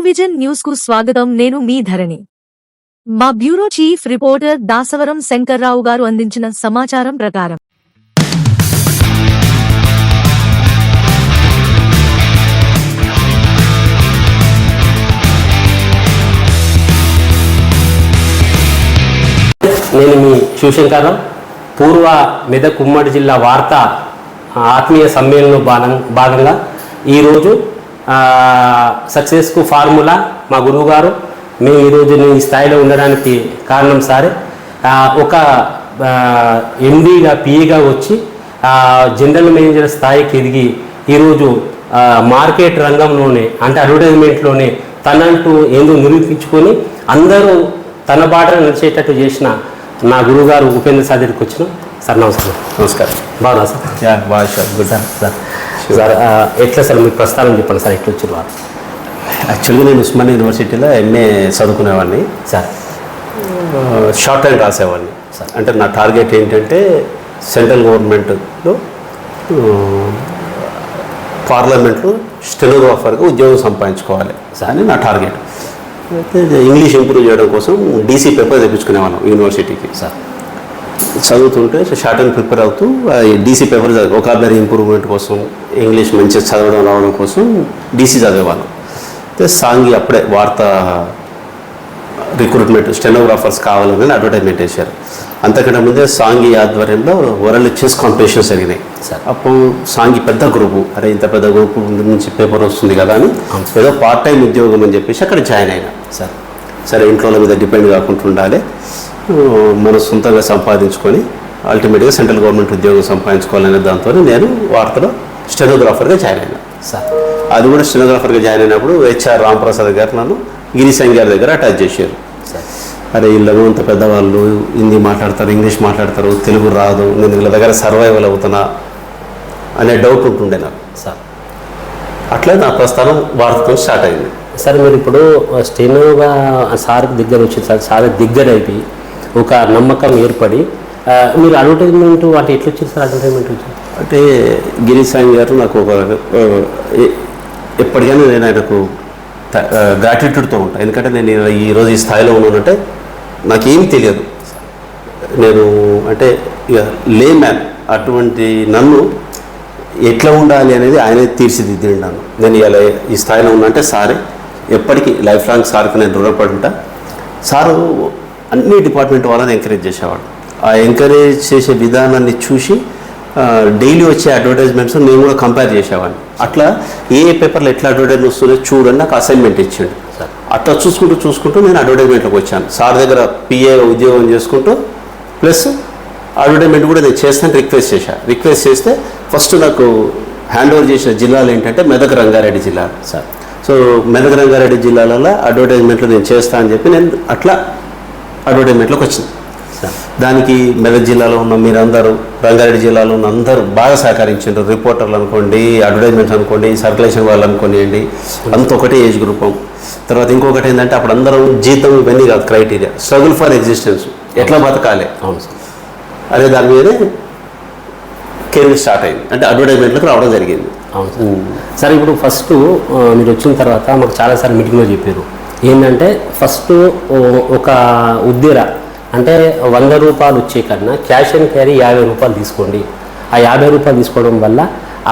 Television news కు స్వాగతం. నేను మీ ధరణి. మా బ్యూరో చీఫ్ రిపోర్టర్ దాసవరం శంకర్రావు గారు అందించిన సమాచారం ప్రకారం నేను మీ శివశంకర్రావు. పూర్వ మెదక్ ఉమ్మడి జిల్లా వార్తా ఆత్మీయ సమ్మేళనంలో భాగంగా ఈరోజు సక్సెస్కు ఫార్ములా మా గురువు గారు. మేము ఈరోజు ఈ స్థాయిలో ఉండడానికి కారణం సారే. ఒక ఎండీగా పిఏగా వచ్చి జనరల్ మేనేజర్ స్థాయికి ఎదిగి ఈరోజు మార్కెట్ రంగంలోనే అంటే అడ్వర్టైజ్మెంట్లోనే తనంటూ ఏందో నిరూపించుకొని అందరూ తన బాటలో నడిచేటట్టు చేసిన నా గురువుగారు ఉపేంద్ర సార్ దగ్గరికి వచ్చిన సార్. నమస్కారం. నమస్కారం. బాగున్నా సార్? బాగా సార్. Good sir. సార్ ఎట్లా సార్ మీకు ప్రస్థానం చెప్పండి సార్, ఎట్లా వచ్చారు వారు? యాక్చువల్గా నేను ఉస్మానియా యూనివర్సిటీలో ఎంఏ చదువుకునేవాడిని సార్. షార్ట్ హ్యాండ్ రాసేవాడిని సార్. అంటే నా టార్గెట్ ఏంటంటే సెంట్రల్ గవర్నమెంట్లో పార్లమెంట్లో స్టెనోగ్రాఫర్గా ఉద్యోగం సంపాదించుకోవాలి సార్ అని నా టార్గెట్. అయితే ఇంగ్లీష్ ఇంప్రూవ్ చేయడం కోసం డీసీ పేపర్ తెప్పించుకునేవాళ్ళం యూనివర్సిటీకి సార్. చదువుతుంటే షార్ట్ హ్యాండ్ ప్రిపేర్ అవుతూ డీసీ పేపర్ వొకాబులరీ ఇంప్రూవ్మెంట్ కోసం ఇంగ్లీష్ మంచిగా చదవడం రావడం కోసం డీసీ చదివేవాళ్ళం. అయితే సాంఘి అప్పుడే వార్తా రిక్రూట్మెంట్ స్టెనోగ్రాఫర్స్ కావాలని అడ్వర్టైజ్మెంట్ వేశారు. అంతకంటే ముందే సాంఘి ఆధ్వర్యంలో వరల్డ్ చెస్ కాంపిటీషన్స్ జరిగినాయి సార్. అప్పుడు సాంఘి పెద్ద గ్రూపు, అరే ఇంత పెద్ద గ్రూపు నుంచి పేపర్ వస్తుంది కదా అని ఏదో పార్ట్ టైం ఉద్యోగం అని చెప్పేసి అక్కడ జాయిన్ అయినా సార్. సరే ఇంట్లో మీద డిపెండ్ కాకుండా ఉండాలి, మనం సొంతంగా సంపాదించుకొని అల్టిమేట్గా సెంట్రల్ గవర్నమెంట్ ఉద్యోగం సంపాదించుకోవాలనే దాంతో నేను వార్తలో స్టెనోగ్రాఫర్గా జాయిన్ అయినా సార్. అది కూడా స్టెనోగ్రాఫర్గా జాయిన్ అయినప్పుడు హెచ్ఆర్ రాంప్రసాద్ గారు నన్ను గిరిసంగ్ గారి దగ్గర అటాచ్ చేశారు సార్. అరే వీళ్ళను అంత పెద్దవాళ్ళు హిందీ మాట్లాడతారు, ఇంగ్లీష్ మాట్లాడతారు, తెలుగు రాదు, నేను వీళ్ళ దగ్గర సర్వైవల్ అవుతున్నా అనే డౌట్ ఉంటుండే నాకు సార్. అట్లే నా ప్రస్థానం వార్తతో స్టార్ట్ అయింది సార్. మీరు ఇప్పుడు స్టెనోగా సార్కి దగ్గర వచ్చింది సార్, సార్ దగ్గర అయిపోయి ఒక నమ్మకం ఏర్పడి మీరు అడ్వర్టైజ్మెంట్ అంటే ఎట్లా వచ్చింది సార్? అడ్వర్టైజ్మెంట్ వచ్చింది అంటే గిరిసాయి గారు నాకు ఒక ఎప్పటికైనా నేను ఆయనకు గ్రాటిట్యూడ్తో ఉంటాను. ఎందుకంటే నేను ఈరోజు ఈ స్థాయిలో ఉన్నానంటే నాకేమీ తెలియదు. నేను అంటే ఇక లే మ్యాన్ అటువంటి నన్ను ఎట్లా ఉండాలి అనేది ఆయనే తీర్చిదిద్దిండు నన్ను. నేను ఇలా ఈ స్థాయిలో ఉన్నంటే సారే ఎప్పటికీ లైఫ్ లాంగ్ సార్కి నేను రుణపడి ఉంటా. సారు అన్ని డిపార్ట్మెంట్ వాళ్ళని ఎంకరేజ్ చేసేవాడు. ఆ ఎంకరేజ్ చేసే విధానాన్ని చూసి డైలీ వచ్చే అడ్వర్టైజ్మెంట్స్ నేను కూడా కంపేర్ చేసేవాడిని. అట్లా ఏ పేపర్లో ఎట్లా అడ్వర్టైజ్మెంట్ వస్తుందో చూడండి నాకు అసైన్మెంట్ ఇచ్చాడు సార్. అట్లా చూసుకుంటూ నేను అడ్వర్టైజ్మెంట్లోకి వచ్చాను. సార్ దగ్గర పిఏ ఉద్యోగం చేసుకుంటూ ప్లస్ అడ్వర్టైజ్మెంట్ కూడా నేను చేస్తాను రిక్వెస్ట్ చేస్తే ఫస్ట్ నాకు హ్యాండ్ ఓవర్ చేసిన జిల్లాలు ఏంటంటే మెదక్ రంగారెడ్డి జిల్లా సార్. సో మెదక్ రంగారెడ్డి జిల్లాలలో అడ్వర్టైజ్మెంట్లు నేను చేస్తా అని చెప్పి నేను అట్లా అడ్వర్టైజ్మెంట్లోకి వచ్చింది సార్. దానికి మెదక్ జిల్లాలో ఉన్న మీరందరూ, రంగారెడ్డి జిల్లాలో ఉన్న అందరూ బాగా సహకరించారు. రిపోర్టర్లు అనుకోండి, అడ్వర్టైజ్మెంట్స్ అనుకోండి, సర్క్యులేషన్ వాళ్ళు అనుకోనివ్వండి, అంత ఒకటే ఏజ్ గ్రూపం. తర్వాత ఇంకొకటి ఏంటంటే అప్పుడు అందరం జీతం ఇవన్నీ కాదు క్రైటీరియా, స్ట్రగుల్ ఫర్ ఎగ్జిస్టెన్స్, ఎట్లా బతకాలి అవును సార్ అనే దాని మీదే కెరీర్ స్టార్ట్ అయింది. అంటే అడ్వర్టైజ్మెంట్లకు రావడం జరిగింది. అవును సార్. ఇప్పుడు ఫస్ట్ మీరు వచ్చిన తర్వాత మాకు చాలాసార్లు మీటింగ్లో చెప్పారు ఏంటంటే ఫస్ట్ ఒక ఉద్దేర అంటే 100 రూపాయలు వచ్చే కన్నా క్యాష్ అండ్ క్యారీ 50 రూపాయలు తీసుకోండి. ఆ 50 రూపాయలు తీసుకోవడం వల్ల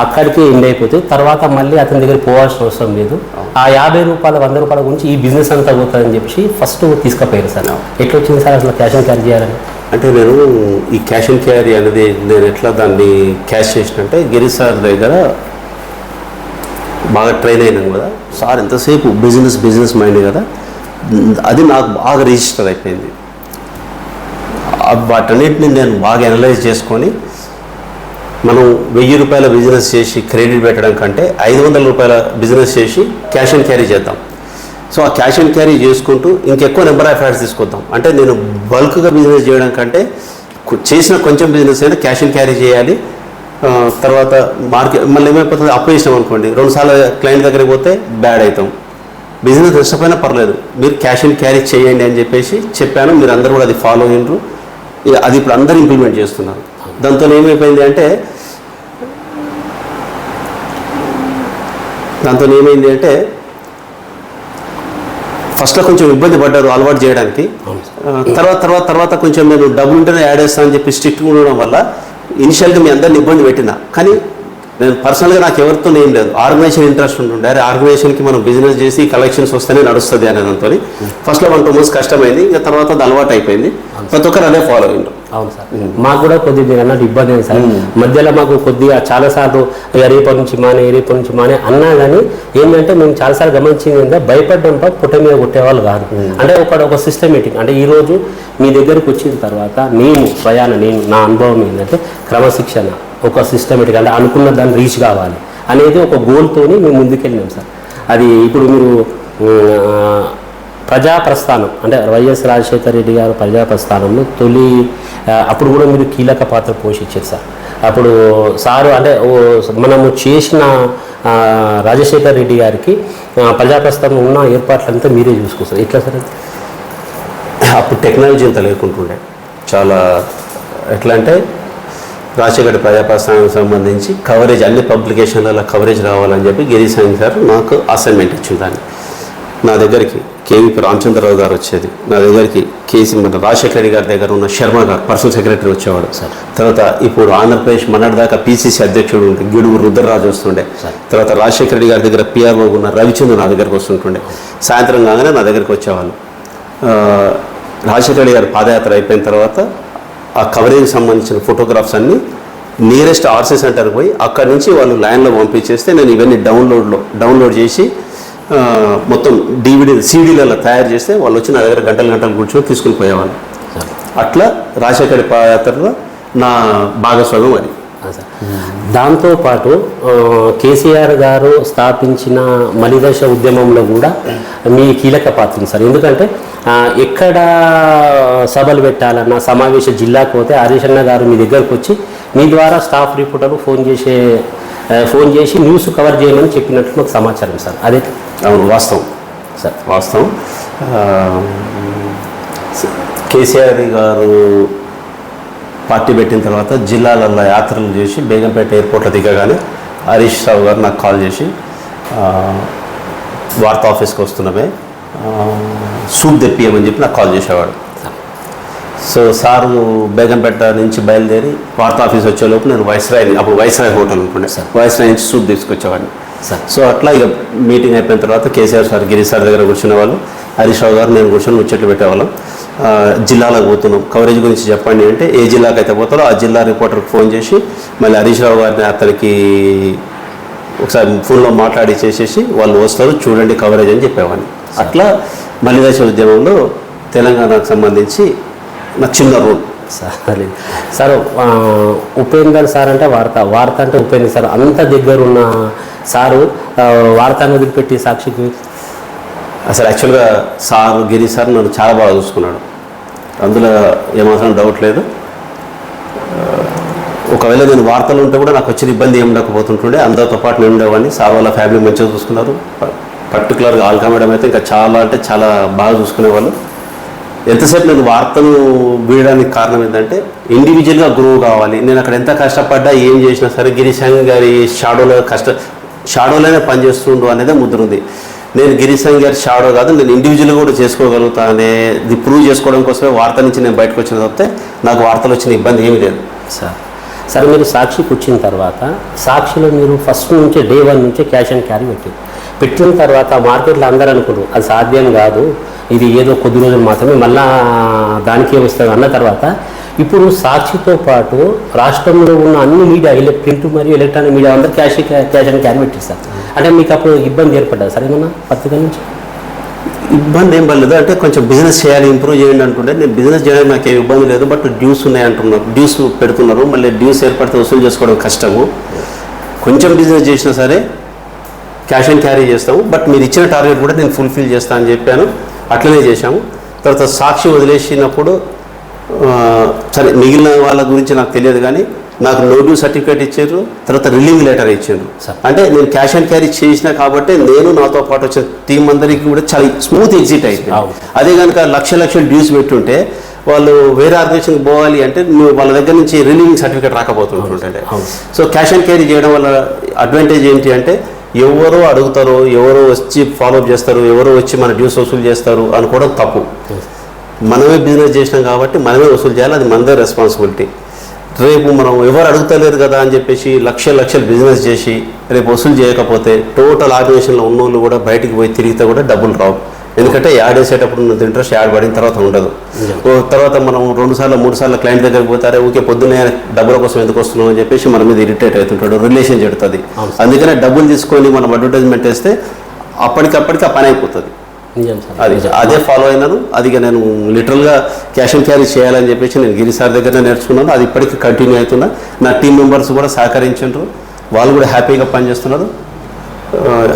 అక్కడికి ఎండ్ అయిపోతుంది. తర్వాత మళ్ళీ అతని దగ్గర పోవాల్సిన అవసరం లేదు. ఆ 50 రూపాయలు 100 రూపాయల గురించి ఈ బిజినెస్ అంతా పోతుందని చెప్పి ఫస్ట్ తీసుకుపోయారు సార్. ఎట్లా వచ్చింది సార్ అసలు క్యాష్ అండ్ క్యారీ చేయాలని? అంటే నేను ఈ క్యాష్ అండ్ క్యారీ అనేది నేను ఎట్లా దాన్ని క్యాష్ చేసినంటే గిరి సార్ దగ్గర బాగా ట్రైన్ అయినాను కదా సార్. ఎంతసేపు బిజినెస్ మైండ్ కదా, అది నాకు బాగా రిజిస్టర్ అయిపోయింది. వాటన్నిటిని నేను బాగా అనలైజ్ చేసుకొని మనం 1000 రూపాయల బిజినెస్ చేసి క్రెడిట్ పెట్టడం కంటే 500 రూపాయల బిజినెస్ చేసి క్యాష్ అండ్ క్యారీ చేద్దాం. సో ఆ క్యాష్ అండ్ క్యారీ చేసుకుంటూ ఇంకెక్కువ నెంబర్ ఆఫ్ యాడ్స్ తీసుకొద్దాం. అంటే నేను బల్క్గా బిజినెస్ చేయడం కంటే చేసిన కొంచెం బిజినెస్ అయినా క్యాష్ అండ్ క్యారీ చేయాలి. తర్వాత మార్కెట్ మళ్ళీ ఏమైపోతుంది, అప్పు చేసినాం అనుకోండి 2 సార్లు క్లయింట్ దగ్గరికి పోతే బ్యాడ్ అవుతాం. బిజినెస్ నష్టపోయినా పర్లేదు, మీరు క్యాష్ అండ్ క్యారీ చేయండి అని చెప్పేసి చెప్పాను. మీరు అందరూ కూడా అది ఫాలో అయినరు. అది ఇప్పుడు అందరూ ఇంప్లిమెంట్ చేస్తున్నారు. దాంతో ఏమైపోయింది అంటే ఫస్ట్లో కొంచెం ఇబ్బంది పడ్డారు అలవాటు చేయడానికి. తర్వాత కొంచెం నేను డబ్బులు ఉంటేనే యాడ్ చేస్తానని చెప్పి స్ట్రిక్ట్గా ఉండడం వల్ల ఇనిషియల్గా మీ అందరిని ఇబ్బంది పెట్టినా, కానీ నేను పర్సనల్గా నాకు ఎవరితో ఏం లేదు, ఆర్గనైజేషన్ ఇంట్రెస్ట్ ఉంటుండే. ఆర్గనైజేషన్కి మనం బిజినెస్ చేసి కలెక్షన్స్ వస్తేనే నడుస్తుంది అనే దాంతో ఫస్ట్లో 1-2 months కష్టమైంది. ఇంకా తర్వాత అది అలవాటు అయిపోయింది. ప్రతి ఒక్కరు అదే ఫాలో అయ్యిండు. అవును సార్, మాకు కూడా కొద్దిగా మీరు అన్నట్టు ఇబ్బంది అయింది సార్. మధ్యలో మాకు కొద్దిగా చాలాసార్లు రేపటి నుంచి మానే అన్నా కానీ ఏంటంటే మేము చాలాసార్లు గమనించింది ఏంటంటే భయపడ్డంతో పుట్ట మీద కొట్టేవాళ్ళు కాదు. అంటే ఒక సిస్టమేటిక్, అంటే ఈరోజు మీ దగ్గరకు వచ్చిన తర్వాత నేను నా అనుభవం ఏంటంటే క్రమశిక్షణ, ఒక సిస్టమేటిక్, అంటే అనుకున్న దాన్ని రీచ్ కావాలి అనేది ఒక గోల్తోని మేము ముందుకెళ్ళినాం సార్. అది ఇప్పుడు మీరు ప్రజాప్రస్థానం అంటే వైఎస్ రాజశేఖర రెడ్డి గారు ప్రజాప్రస్థానంలో అప్పుడు కూడా మీరు కీలక పాత్ర పోషించారు సార్. అప్పుడు సారు అంటే మనము చేసిన రాజశేఖర రెడ్డి గారికి ప్రజాప్రస్థానం ఉన్న ఏర్పాట్లంతా మీరే చూసుకొస్తారు. ఎట్లా సార్? అప్పుడు టెక్నాలజీ అంతా లేకుంటుండే. చాలా ఎట్లా అంటే రాజశేఖర ప్రజాప్రస్థానానికి సంబంధించి కవరేజ్ అన్ని పబ్లికేషన్లలో కవరేజ్ రావాలని చెప్పి గిరిసాంగ్ గారు నాకు అసైన్మెంట్ ఇచ్చింది. దాన్ని నా దగ్గరికి కేవీపీ రామచంద్రరావు గారు వచ్చేది, నా దగ్గరికి మన రాజశేఖర రెడ్డి గారి దగ్గర ఉన్న శర్మ గారు పర్సనల్ సెక్రటరీ వచ్చేవాడు సార్. తర్వాత ఇప్పుడు ఆంధ్రప్రదేశ్ మొన్నటిదాకా పీసీసీ అధ్యక్షుడు ఉంటే గిడుగు రుద్రరాజు వస్తుండే. తర్వాత రాజశేఖర రెడ్డి గారి దగ్గర పిఆర్ఓ ఉన్న రవిచంద్ర నా దగ్గరకు వస్తుంటుండే. సాయంత్రం కాగానే నా దగ్గరికి వచ్చేవాళ్ళు. రాజశేఖర రెడ్డి గారి పాదయాత్ర అయిపోయిన తర్వాత ఆ కవరేజ్కి సంబంధించిన ఫోటోగ్రాఫ్స్ అన్నీ నియరెస్ట్ ఆర్సీ సెంటర్కి పోయి అక్కడి నుంచి వాళ్ళు లైన్లో పంపించేస్తే నేను ఇవన్నీ డౌన్లోడ్ చేసి మొత్తం సీడీలలో తయారు చేస్తే వాళ్ళు వచ్చి నా దగ్గర గంటలు కూర్చొని తీసుకుని పోయేవాళ్ళు. అట్లా రాజశేఖర పాదయాత్రలో నా భాగస్వామ్యం అది. దాంతోపాటు కేసీఆర్ గారు స్థాపించిన మలిదశ ఉద్యమంలో కూడా మీ కీలక పాత్ర సార్. ఎందుకంటే ఎక్కడ సభలు పెట్టాలన్నా సమావేశ జిల్లాకు పోతే హరీష్ అన్న గారు మీ దగ్గరకు వచ్చి మీ ద్వారా స్టాఫ్ రిపోర్టర్లు ఫోన్ చేసి న్యూస్ కవర్ చేయమని చెప్పినట్లు మాకు సమాచారం సార్. అదే అవును, వాస్తవం సార్, వాస్తవం. కేసీఆర్ గారు పార్టీ పెట్టిన తర్వాత జిల్లాలలో యాత్రలు చేసి బేగంపేట ఎయిర్పోర్ట్లో దిగగానే హరీష్ రావు గారు నాకు కాల్ చేసి వార్తా ఆఫీస్కి వస్తున్నామే సూప్ తెప్పియమని చెప్పి నాకు కాల్ చేసేవాడు. సో సారు బేగంపేట నుంచి బయలుదేరి వార్తా ఆఫీస్ వచ్చేలోపు నేను అప్పుడు వైస్రాయ్ హోటల్ అనుకుంటే వైస్రాయ్ నుంచి సూప్ తీసుకొచ్చేవాడిని సార్. సో అట్లా ఇక మీటింగ్ అయిపోయిన తర్వాత కేసీఆర్ సార్, గిరి సార్ దగ్గర కూర్చునే వాళ్ళు, హరీష్ రావు గారు నేను కూర్చొని ముచ్చట్లు పెట్టేవాళ్ళం. జిల్లాలకు పోతున్నాం, కవరేజ్ గురించి చెప్పండి అంటే ఏ జిల్లాకు అయితే పోతారో ఆ జిల్లా రిపోర్టర్కి ఫోన్ చేసి మళ్ళీ హరీష్ రావు గారిని అతనికి ఒకసారి ఫోన్లో మాట్లాడి చేసేసి వాళ్ళు వస్తారు చూడండి కవరేజ్ అని చెప్పేవాడిని. అట్లా మలిదశ ఉద్యమంలో తెలంగాణకు సంబంధించి నాకు చిన్న రోల్ సార్. ఉపేందర్ సార్ అంటే వార్త అంటే ఉపేందర్ సార్ అంత దగ్గరున్న సారు వార్తను వదిలిపెట్టి సాక్షికి అసలు యాక్చువల్గా సార్ గిరి సార్ నన్ను చాలా బాగా చూసుకున్నాడు, అందులో ఏమాత్రం డౌట్ లేదు. ఒకవేళ నేను వార్తలు ఉంటే కూడా నాకు వచ్చిన ఇబ్బంది ఏమి ఉండకపోతుంటుండే, అందరితో పాటు నేను ఉండేవాడిని. సార్ వాళ్ళ ఫ్యామిలీ మంచిగా చూసుకున్నారు. పర్టికులర్గా ఆల్కా మేడం అయితే ఇంకా చాలా అంటే చాలా బాగా చూసుకునేవాళ్ళు. ఎంతసేపు నేను వార్తలు వీయడానికి కారణం ఏంటంటే ఇండివిజువల్గా గ్రో కావాలి. నేను అక్కడ ఎంత కష్టపడ్డా ఏం చేసినా సరే గిరిశాంగ్ గారి షాడోలోనే పనిచేస్తుండు అనేదే ముద్ర ఉంది. నేను గిరిశాంగ్ గారి షాడో కాదు, నేను ఇండివిజువల్గా కూడా చేసుకోగలుగుతా అనేది ప్రూవ్ చేసుకోవడం కోసమే వార్త నుంచి నేను బయటకు వచ్చిన తప్పితే నాకు వార్తలు వచ్చిన ఇబ్బంది ఏమీ లేదు సార్. సరే, మీరు సాక్షికి వచ్చిన తర్వాత సాక్షిలో మీరు ఫస్ట్ నుంచే డే 1 నుంచే క్యాష్ అండ్ క్యారీ పెట్టిన తర్వాత మార్కెట్లో అందరూ అనుకున్నారు అది సాధ్యం కాదు, ఇది ఏదో కొద్ది రోజులు మాత్రమే మళ్ళా దానికే వస్తుంది అన్న తర్వాత ఇప్పుడు సాక్షితో పాటు రాష్ట్రంలో ఉన్న అన్ని మీడియా ప్రింట్ మరియు ఎలక్ట్రానిక్ మీడియా అందరూ క్యాష్ అండ్ క్యారీ పెట్టిస్తారు. అంటే మీకు అప్పుడు ఇబ్బంది ఏర్పడ్డా సార్ ఏమన్నా పత్రిక నుంచి? ఇబ్బంది ఏం పడలేదు. అంటే కొంచెం బిజినెస్ చేయాలి, ఇంప్రూవ్ చేయండి అనుకుంటే నేను బిజినెస్ చేయడానికి నాకు ఏం ఇబ్బంది లేదు. బట్ డ్యూస్ ఉన్నాయి అంటున్నారు, డ్యూస్ పెడుతున్నారు, మళ్ళీ డ్యూస్ ఏర్పడితే వసూలు చేసుకోవడం కష్టము. కొంచెం బిజినెస్ చేసినా సరే క్యాష్ అండ్ క్యారీ చేస్తాము, బట్ మీరు ఇచ్చిన టార్గెట్ కూడా నేను ఫుల్ఫిల్ చేస్తాను అని చెప్పాను. అట్లనే చేశాము. తర్వాత సాక్షి వదిలేసినప్పుడు సరే మిగిలిన వాళ్ళ గురించి నాకు తెలియదు కానీ నాకు నో డ్యూ సర్టిఫికేట్ ఇచ్చారు, తర్వాత రిలీవింగ్ లెటర్ ఇచ్చారు. అంటే నేను క్యాష్ అండ్ క్యారీ చేసిన కాబట్టి నేను నాతో పాటు వచ్చిన టీం అందరికీ కూడా చాలా స్మూత్ ఎగ్జిట్ అయిపోయింది. అదే కనుక లక్షల డ్యూస్ పెట్టుంటే వాళ్ళు వేరే ఆర్గనైజేషన్కి పోవాలి అంటే నువ్వు వాళ్ళ దగ్గర నుంచి రిలీవింగ్ సర్టిఫికేట్ రాకపోతుంటుంటే. సో క్యాష్ అండ్ క్యారీ చేయడం వల్ల అడ్వాంటేజ్ ఏంటి అంటే ఎవరో అడుగుతారో, ఎవరో వచ్చి ఫాలోఅప్ చేస్తారు, ఎవరో వచ్చి మన డ్యూస్ వసూలు చేస్తారు అనుకోవడం తప్పు. మనమే బిజినెస్ చేసినాం కాబట్టి మనమే వసూలు చేయాలి, అది మనదే రెస్పాన్సిబిలిటీ. రేపు మనం ఎవరు అడుగుతలేరు కదా అని చెప్పేసి లక్షలు బిజినెస్ చేసి రేపు వసూలు చేయకపోతే టోటల్ ఆర్గనైజేషన్లో ఉన్న వాళ్ళు కూడా బయటికి పోయి తిరిగితే కూడా డబ్బులు రావు. ఎందుకంటే యాడ్ వేసేటప్పుడు ఉన్నంత ఇంట్రెస్ట్ యాడ్ పడిన తర్వాత ఉండదు. తర్వాత మనం 2 సార్లు 3 సార్లు క్లయింట్ దగ్గరికి పోతారే, ఊకే పొద్దున్నే డబ్బుల కోసం ఎందుకు వస్తున్నాం అని చెప్పేసి మన మీద ఇరిటేట్ అవుతుంటాడు, రిలేషన్ చెడుతుంది. అందుకనే డబ్బులు తీసుకొని మనం అడ్వర్టైజ్మెంట్ వేస్తే అప్పటికప్పటికి ఆ పని అయిపోతుంది. అదే ఫాలో అయినాను. అది నేను లిటరల్గా క్యాష్ అండ్ క్యారీ చేయాలని చెప్పేసి నేను గిరి సార్ దగ్గర నేర్చుకున్నాను. అది ఇప్పటికీ కంటిన్యూ అవుతున్నా. నా టీం మెంబర్స్ కూడా సహకరించారు, వాళ్ళు కూడా హ్యాపీగా పనిచేస్తున్నారు.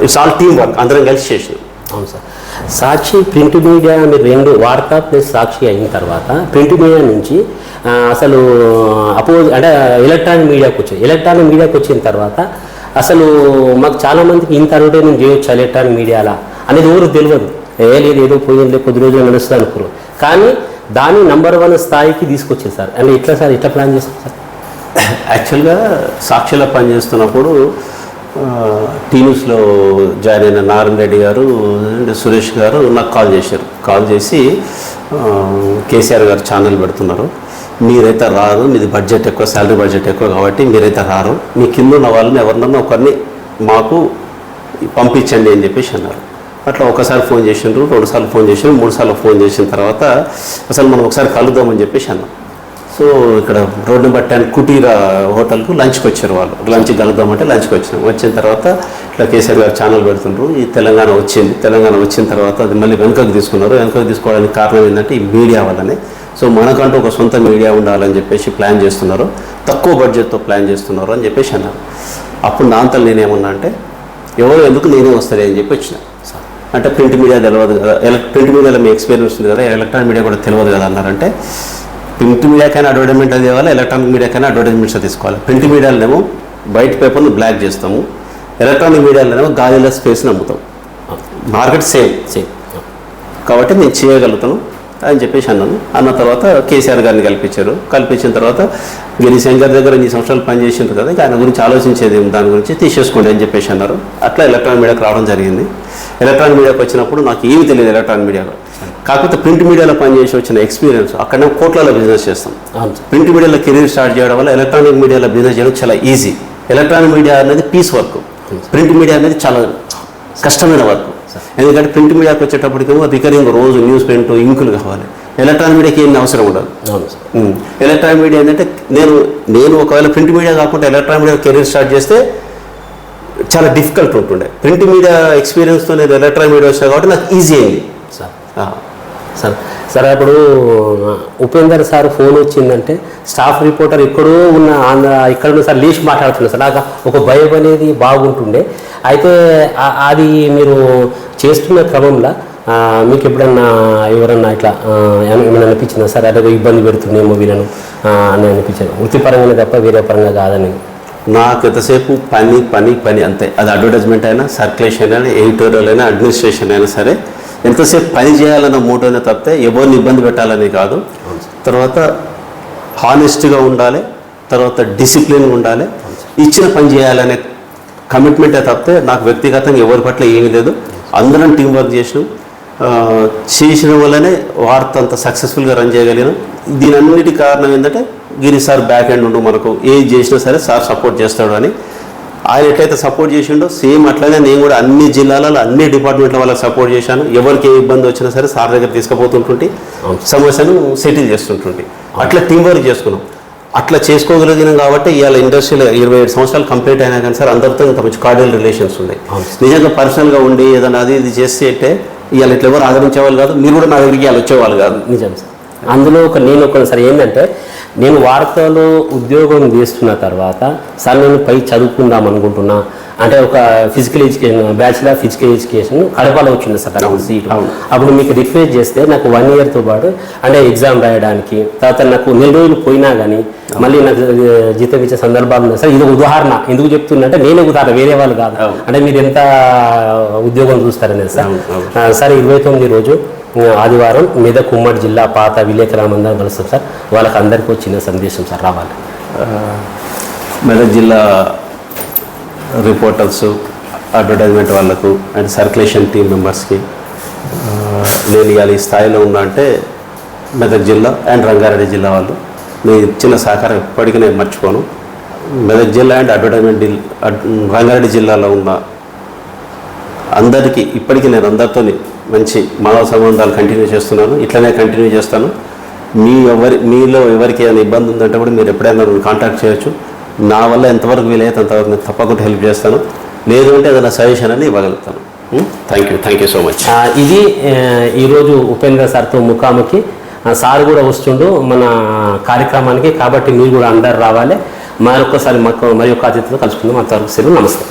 ఇట్స్ ఆల్ టీమ్ వర్క్, అందరం కలిసి చేసినాం. అవును సార్. సాక్షి ప్రింట్ మీడియా మీరు 2 వార్తా ప్లస్ సాక్షి అయిన తర్వాత ప్రింట్ మీడియా నుంచి అసలు అంటే ఎలక్ట్రానిక్ మీడియాకి వచ్చిన తర్వాత అసలు మాకు చాలామందికి ఇంత అడ్వర్టైజ్మెంట్ చేయొచ్చు ఎలక్ట్రానిక్ మీడియాలా అనేది ఎవరు తెలియదు. లేదు ఏదో పోయింది కొద్ది రోజులు నడుస్తుంది అనుకున్నాం, కానీ దాన్ని నంబర్ 1 స్థాయికి తీసుకొచ్చేది సార్. అంటే ఎట్లా సార్, ఎట్లా ప్లాన్ చేస్తాం సార్? యాక్చువల్గా సాక్షిలో పనిచేస్తున్నప్పుడు టీన్యూస్లో జాయిన్ అయిన నారాయణ రెడ్డి గారు అండ్ సురేష్ గారు నాకు కాల్ చేసి కేసీఆర్ గారు ఛానల్ పెడుతున్నారు, మీరైతే రారు, మీది బడ్జెట్ ఎక్కువ, శాలరీ బడ్జెట్ ఎక్కువ కాబట్టి మీరైతే రారు, మీ కింద ఉన్న వాళ్ళని ఎవరినన్నా ఒకరిని మాకు పంపించండి అని చెప్పేసి అన్నారు. అట్లా ఒకసారి ఫోన్ చేసిండ్రు, 2 సార్లు ఫోన్ చేసిండ్రు, 3 సార్లు ఫోన్ చేసిన తర్వాత అసలు మనం ఒకసారి కలుద్దామని చెప్పేసి అన్నాం. సో ఇక్కడ రోడ్డు బట్టాను కుటీరా హోటల్కు లంచ్కి వచ్చారు వాళ్ళు. లంచ్ కలుద్దామంటే లంచ్కి వచ్చిన తర్వాత ఇట్లా కేసీఆర్ గారు ఛానల్ పెడుతుండ్రు, ఈ తెలంగాణ వచ్చిన తర్వాత అది మళ్ళీ వెనుకకు తీసుకోవడానికి కారణం ఏంటంటే ఈ మీడియా వల్లనే. సో మనకంటూ ఒక సొంత మీడియా ఉండాలని చెప్పేసి ప్లాన్ చేస్తున్నారు, తక్కువ బడ్జెట్తో ప్లాన్ చేస్తున్నారు అని చెప్పేసి అన్నారు. అప్పుడు నా అంతలో నేనేమన్నా అంటే ఎవరు ఎందుకు నేనే వస్తాను అని చెప్పి వచ్చిన. అంటే ప్రింట్ మీడియా తెలియదు కదా, ప్రింట్ మీడియాలో మీ ఎక్స్పీరియన్స్ ఉంది కదా, ఎలక్ట్రానిక్ మీడియా కూడా తెలియదు కదా అన్నారంటే, ప్రింట్ మీడియాకైనా అడ్వర్టైజ్మెంట్ అది ఇవ్వాలి, ఎలక్ట్రానిక్ మీడియాకైనా అడ్వర్టైజ్మెంట్స్ తీసుకోవాలి. ప్రింట్ మీడియాలోనేమో బయట పేపర్ను బ్లాక్ చేస్తాము, ఎలక్ట్రానిక్ మీడియాలోనేమో గాలిలో స్పేస్ని అమ్ముతాం. మార్కెట్ సేమ్ కాబట్టి నేను చేయగలుగుతాను అని చెప్పేసి అన్న తర్వాత కేసీఆర్ గారిని కల్పించిన తర్వాత గిరిశంకర్ దగ్గర 2 సంవత్సరాలు పనిచేసిండ్రు కదా, ఆయన గురించి ఆలోచించేది దాని గురించి తీసేసుకోండి అని చెప్పేసి అన్నారు. అట్లా ఎలక్ట్రానిక్ మీడియాకి రావడం జరిగింది. ఎలక్ట్రానిక్ మీడియాకి వచ్చినప్పుడు నాకు ఏమీ తెలియదు ఎలక్ట్రానిక్ మీడియాలో, కాకపోతే ప్రింట్ మీడియాలో పనిచేసి వచ్చిన ఎక్స్పీరియన్స్, అక్కడనే కోట్లలో బిజినెస్ చేస్తాం. ప్రింట్ మీడియాలో కెరీర్ స్టార్ట్ చేయడం వల్ల ఎలక్ట్రానిక్ మీడియాలో బిజినెస్ చేయడం చాలా ఈజీ. ఎలక్ట్రానిక్ మీడియా అనేది పీస్ వర్క్, ప్రింట్ మీడియా అనేది చాలా కష్టమైన వర్క్. ఎందుకంటే ప్రింట్ మీడియాకి వచ్చేటప్పటికేమో రికరింగ్ రోజు న్యూస్ ప్రింట్ ఇంకులు కావాలి, ఎలక్ట్రానిక్ మీడియాకి ఏం అవసరం ఉండదు. ఎలక్ట్రానిక్ మీడియా ఏంటంటే నేను ఒకవేళ ప్రింట్ మీడియా కాకుండా ఎలక్ట్రానిక్ మీడియా కెరీర్ స్టార్ట్ చేస్తే చాలా డిఫికల్ట్ ఉంటుండే. ప్రింట్ మీడియా ఎక్స్పీరియన్స్తో నేను ఎలక్ట్రానిక్ మీడియా వచ్చాను కాబట్టి నాకు ఈజీ అయింది సార్. ఇప్పుడు ఉపేందర్ సార్ ఫోన్ వచ్చిందంటే స్టాఫ్ రిపోర్టర్ ఎక్కడో ఉన్న ఇక్కడ సార్ లేచి మాట్లాడుతున్నారు సార్. నాకు ఒక భయం అనేది బాగుంటుండే. అయితే అది మీరు చేస్తున్న క్రమంలో మీకు ఎప్పుడన్నా ఎవరన్నా ఇట్లా ఏమైనా అనిపించిందా సార్, అదే ఇబ్బంది పెడుతుందేమో వీళ్ళను అని అనిపించాను, వృత్తిపరంగానే తప్ప వేరే పరంగా కాదని? నాకు ఎంతసేపు పని అంతే. అది అడ్వర్టైజ్మెంట్ అయినా, సర్క్యులేషన్ అయినా, ఎడిటోరియల్ అయినా, అడ్మినిస్ట్రేషన్ అయినా సరే ఎంతసేపు పని చేయాలన్న మూటోనే తప్పితే ఎవరిని ఇబ్బంది పెట్టాలని కాదు. తర్వాత హానెస్ట్గా ఉండాలి, తర్వాత డిసిప్లిన్గా ఉండాలి, ఇచ్చిన పని చేయాలనే కమిట్మెంటే తప్పితే నాకు వ్యక్తిగతంగా ఎవరి పట్ల ఏమీ లేదు. అందరం టీం వర్క్ చేసిన వల్లనే వార్త అంత సక్సెస్ఫుల్గా రన్ చేయగలిగినాం. దీని అన్నిటి కారణం ఏంటంటే గిరి సార్ బ్యాక్ ఎండ్ ఉండు, మనకు ఏది చేసినా సరే సార్ సపోర్ట్ చేస్తాడు అని. ఆయన ఎట్లయితే సపోర్ట్ చేసిండో సేమ్ అట్లనే నేను కూడా అన్ని జిల్లాలలో అన్ని డిపార్ట్మెంట్ల వాళ్ళకి సపోర్ట్ చేశాను. ఎవరికి ఏ ఇబ్బంది వచ్చినా సరే సార్ దగ్గర తీసుకుపోతుంటుంటే సమస్యను సెటిల్ చేస్తుంటుంటే అట్లా టీం వర్క్ చేసుకున్నాం. అట్లా చేసుకోగలిగినాం కాబట్టి ఇవాళ ఇండస్ట్రీలో 27 సంవత్సరాలు కంప్లీట్ అయినా కానీ సార్ అందరితో ఇంత మంచి కార్డియల్ రిలేషన్స్ ఉన్నాయి. నిజంగా పర్సనల్గా ఉండి ఏదైనా అది ఇది చేస్తే అంటే ఇవాళ ఇట్లా ఎవరు ఆదరించేవాళ్ళు కాదు, మీరు కూడా నా దగ్గరికి ఇవాళ వచ్చేవాళ్ళు కాదు. నిజం సార్. అందులో ఒకసారి ఏంటంటే నేను వార్తలో ఉద్యోగం చేస్తున్న తర్వాత సార్ నేను పై చదువుకుందాం అనుకుంటున్నా అంటే ఒక physical education bachelor physical education కడపలో వచ్చింది సార్ నాకు సీట్. అప్పుడు మీకు రిక్వెస్ట్ చేస్తే నాకు 1 ఇయర్తో పాటు అంటే ఎగ్జామ్ రాయడానికి, తర్వాత నాకు 4 రోజులు పోయినా కానీ మళ్ళీ నాకు జీతం ఇచ్చే సందర్భాలు ఉన్నాయి సార్. ఇది ఉదాహరణ ఎందుకు చెప్తున్నా అంటే నేనే ఉదాహరణ, వేరే వాళ్ళు కాదు. అంటే మీరు ఎంత ఉద్యోగం చూస్తారనేది సార్. సరే 29 రోజు ఆదివారం మెదక్ ఉమ్మడి జిల్లా పాత విలేకరామందరం కలుస్తాం సార్. వాళ్ళకి అందరికీ చిన్న సందేశం సార్ రావాలి. మెదక్ జిల్లా రిపోర్టర్స్ అడ్వర్టైజ్మెంట్ వాళ్ళకు అండ్ సర్క్యులేషన్ టీమ్ మెంబర్స్కి నేను ఇవాళ ఈ స్థాయిలో ఉన్నా అంటే మెదక్ జిల్లా అండ్ రంగారెడ్డి జిల్లా వాళ్ళు మీ ఇచ్చిన సహకారం ఎప్పటికీ నేను మర్చిపోను. మెదక్ జిల్లా అండ్ అడ్వర్టైజ్మెంట్ రంగారెడ్డి జిల్లాలో ఉన్న అందరికీ ఇప్పటికీ నేను అందరితో మంచి మానవ సంబంధాలు కంటిన్యూ చేస్తున్నాను, ఇట్లనే కంటిన్యూ చేస్తాను. మీలో ఎవరికి ఏదైనా ఇబ్బంది ఉందంటే కూడా మీరు ఎప్పుడైనా నన్ను కాంటాక్ట్ చేయొచ్చు. నా వల్ల ఎంతవరకు వీలైతే అంతవరకు నేను తప్పకుండా హెల్ప్ చేస్తాను. లేదు అంటే ఏదైనా సజెషన్ అని ఇవ్వగలుగుతాను. Thank you so much. ఇది ఈరోజు ఉపేంద్ర సార్తో ముఖాముఖి. సార్ కూడా వస్తుండు మన కార్యక్రమానికి, కాబట్టి మీరు కూడా అందరు రావాలి. మరొకసారి మరి యొక్క అతిథితో కలుసుకుందాం. అంతవరకు సెలవు, నమస్తే.